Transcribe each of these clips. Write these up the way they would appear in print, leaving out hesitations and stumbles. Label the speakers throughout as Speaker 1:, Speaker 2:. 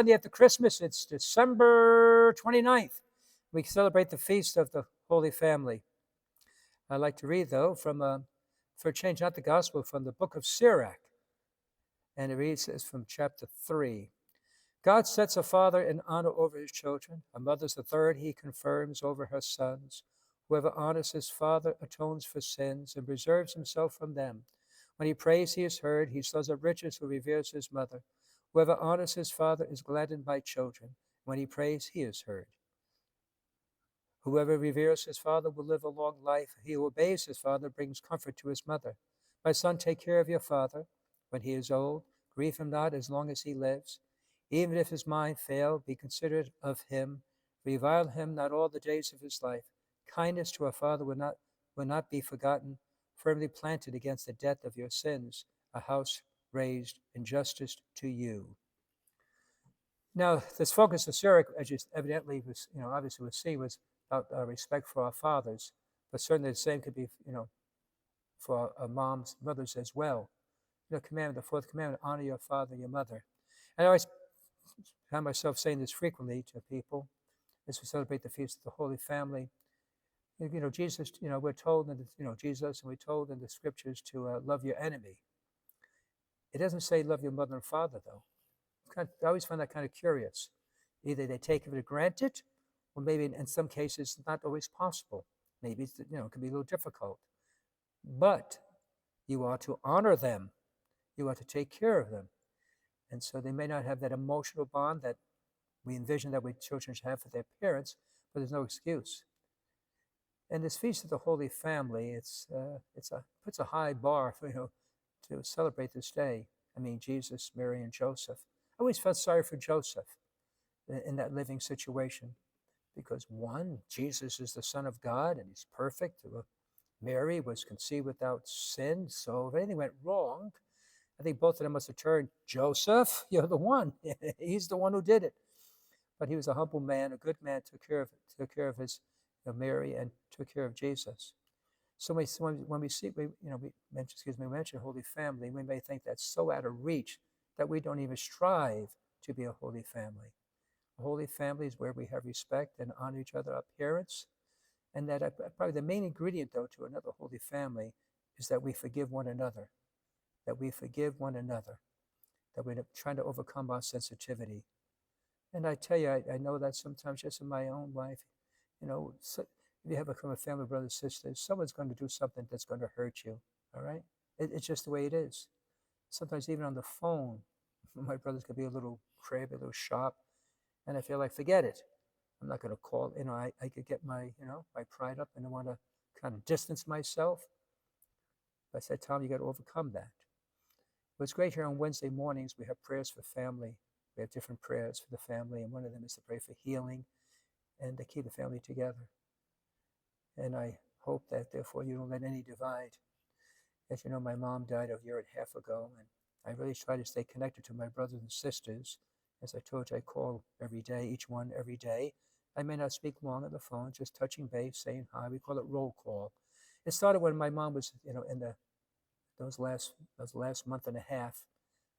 Speaker 1: Sunday after Christmas. It's December 29th. We celebrate the feast of the Holy Family. I'd like to read, though, for a change, not the Gospel, from the book of Sirach. And it reads as from chapter 3. God sets a father in honor over his children. A mother's the third he confirms over her sons. Whoever honors his father atones for sins and preserves himself from them. When he prays, he is heard. He stores up riches who reveres his mother. Whoever honors his father is gladdened by children. When he prays, he is heard. Whoever reveres his father will live a long life. He who obeys his father brings comfort to his mother. My son, take care of your father when he is old. Grieve him not as long as he lives. Even if his mind fail, be considerate of him. Revile him not all the days of his life. Kindness to a father will not be forgotten, firmly planted against the debt of your sins, a house raised in justice to you. Now, this focus of Sirach, as you evidently was, obviously we see, was about respect for our fathers, but certainly the same could be, for our mothers as well. Commandment, the fourth commandment: honor your father and your mother. And I always find myself saying this frequently to people as we celebrate the feast of the Holy Family. Jesus, we're told in Jesus, and we're told in the scriptures to love your enemy. It doesn't say love your mother and father, though. I always find that kind of curious. Either they take it for granted, or maybe in some cases not always possible. Maybe it can be a little difficult. But you are to honor them. You are to take care of them. And so they may not have that emotional bond that we envision that we children should have for their parents, but there's no excuse. And this feast of the Holy Family, puts a high bar for to celebrate this day. I mean, Jesus, Mary, and Joseph. I always felt sorry for Joseph in that living situation, because one, Jesus is the Son of God and he's perfect. Mary was conceived without sin, so if anything went wrong, I think both of them must have turned, Joseph, you're the one. He's the one who did it. But he was a humble man, a good man, took care of his Mary and took care of Jesus. So when we mention Holy Family, we may think that's so out of reach that we don't even strive to be a holy family. A holy family is where we have respect and honor each other, our parents, and that probably the main ingredient, though, to another holy family is that we forgive one another, that we're trying to overcome our sensitivity. And I tell you, I know that sometimes just in my own life, so if you have a family, brothers, sisters, someone's going to do something that's going to hurt you, all right? It's just the way it is. Sometimes even on the phone, my brothers could be a little crabby, a little sharp, and I feel like, forget it. I'm not going to call. I could get my pride up, and I want to kind of distance myself. But I said, Tom, you got to overcome that. What's great here on Wednesday mornings, we have prayers for family. We have different prayers for the family, and one of them is to pray for healing and to keep the family together. And I hope that, therefore, you don't let any divide. As you know, my mom died a year and a half ago, and I really try to stay connected to my brothers and sisters. As I told you, I call every day, each one every day. I may not speak long on the phone, just touching base, saying hi. We call it roll call. It started when my mom was, in those last month and a half.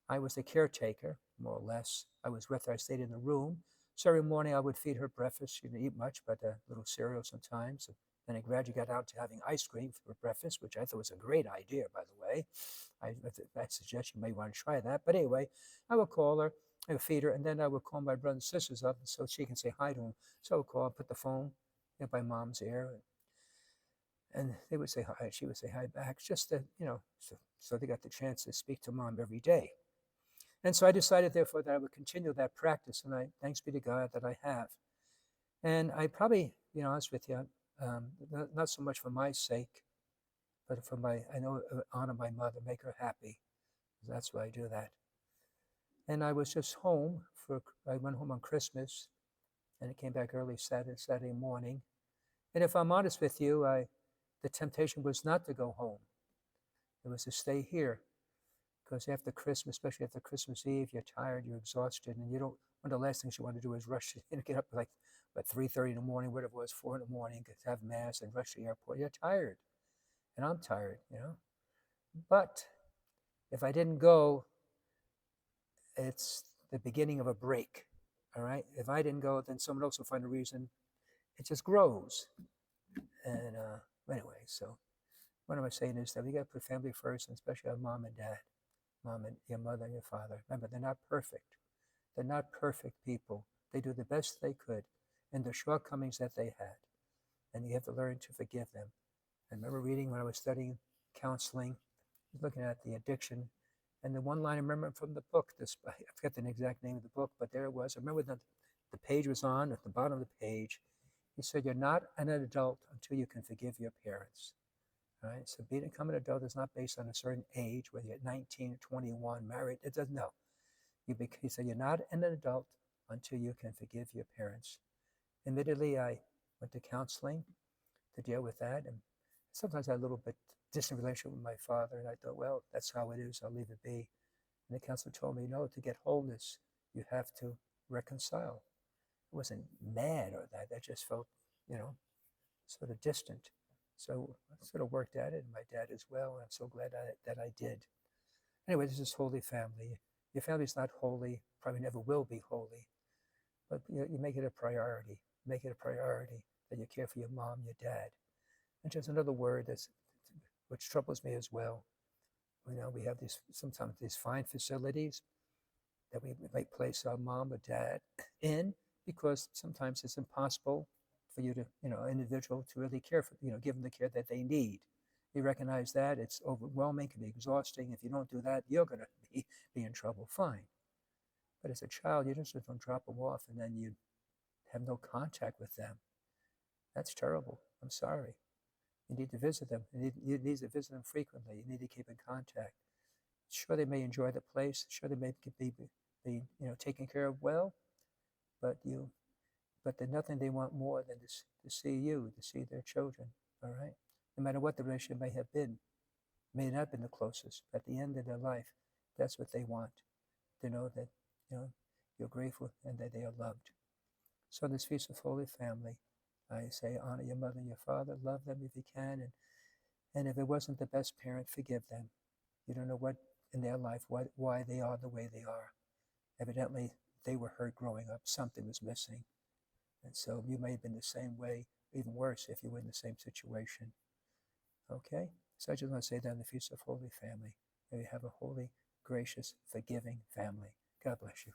Speaker 1: I was the caretaker, more or less. I was with her. I stayed in the room. So every morning I would feed her breakfast. She didn't eat much, but a little cereal sometimes. Then I gradually got out to having ice cream for breakfast, which I thought was a great idea, by the way. I suggest you may want to try that. But anyway, I would call her, I would feed her, and then I would call my brothers and sisters up so she can say hi to them. So I would call, put the phone by mom's ear, and they would say hi. She would say hi back, just to, so they got the chance to speak to mom every day. And so I decided, therefore, that I would continue that practice, and thanks be to God that I have. And I probably, be honest with you, not so much for my sake, but honor my mother, make her happy. That's why I do that. And I was just home I went home on Christmas, and I came back early Saturday morning. And if I'm honest with you, the temptation was not to go home. It was to stay here. Because after Christmas, especially after Christmas Eve, you're tired, you're exhausted, and one of the last things you want to do is rush and get up like 3:30 in the morning, whatever it was, 4 in the morning, to have mass and rush to the airport. You're tired, and I'm tired, But if I didn't go, it's the beginning of a break. All right. If I didn't go, then someone else will find a reason. It just grows. And anyway, so what am I saying is that we got to put family first, and especially our mom and dad, mom and your mother and your father. Remember, they're not perfect. They're not perfect people. They do the best they could in the shortcomings that they had. And you have to learn to forgive them. I remember reading when I was studying counseling, looking at the addiction, and the one line I remember from the book, this I forget the exact name of the book, but there it was. I remember the page was on at the bottom of the page. He said, "You're not an adult until you can forgive your parents." All right. So becoming an adult is not based on a certain age, whether you're 19 or 21, married. It doesn't know. He said, "You're not an adult until you can forgive your parents." Admittedly, I went to counseling to deal with that, and sometimes I had a little bit distant relationship with my father, and I thought, well, that's how it is. I'll leave it be. And the counselor told me, no, to get wholeness, you have to reconcile. I wasn't mad or that. I just felt, you know, sort of distant. So I sort of worked at it, and my dad as well. And I'm so glad that I did. Anyway, this is holy family. Your family's not holy, probably never will be holy, but you make it a priority. Make it a priority that you care for your mom, your dad. And just another word which troubles me as well. We have sometimes these fine facilities that we might place our mom or dad in, because sometimes it's impossible for you to, an individual to really care for, give them the care that they need. You recognize that it's overwhelming, can be exhausting. If you don't do that, you're going to be in trouble. Fine. But as a child, you just don't drop them off and then you have no contact with them. That's terrible. I'm sorry. You need to visit them. You need to visit them frequently. You need to keep in contact. Sure, they may enjoy the place. Sure, they may be taken care of well, but there's nothing they want more than to see you, to see their children. All right, no matter what the relationship may have been, may not have been the closest. At the end of their life, that's what they want. To know that you're grateful and that they are loved. So this Feast of Holy Family, I say, honor your mother and your father, love them if you can, and if it wasn't the best parent, forgive them. You don't know what in their life, why they are the way they are. Evidently, they were hurt growing up. Something was missing. And so you may have been the same way, even worse if you were in the same situation. Okay? So I just want to say that in the Feast of Holy Family, may you have a holy, gracious, forgiving family. God bless you.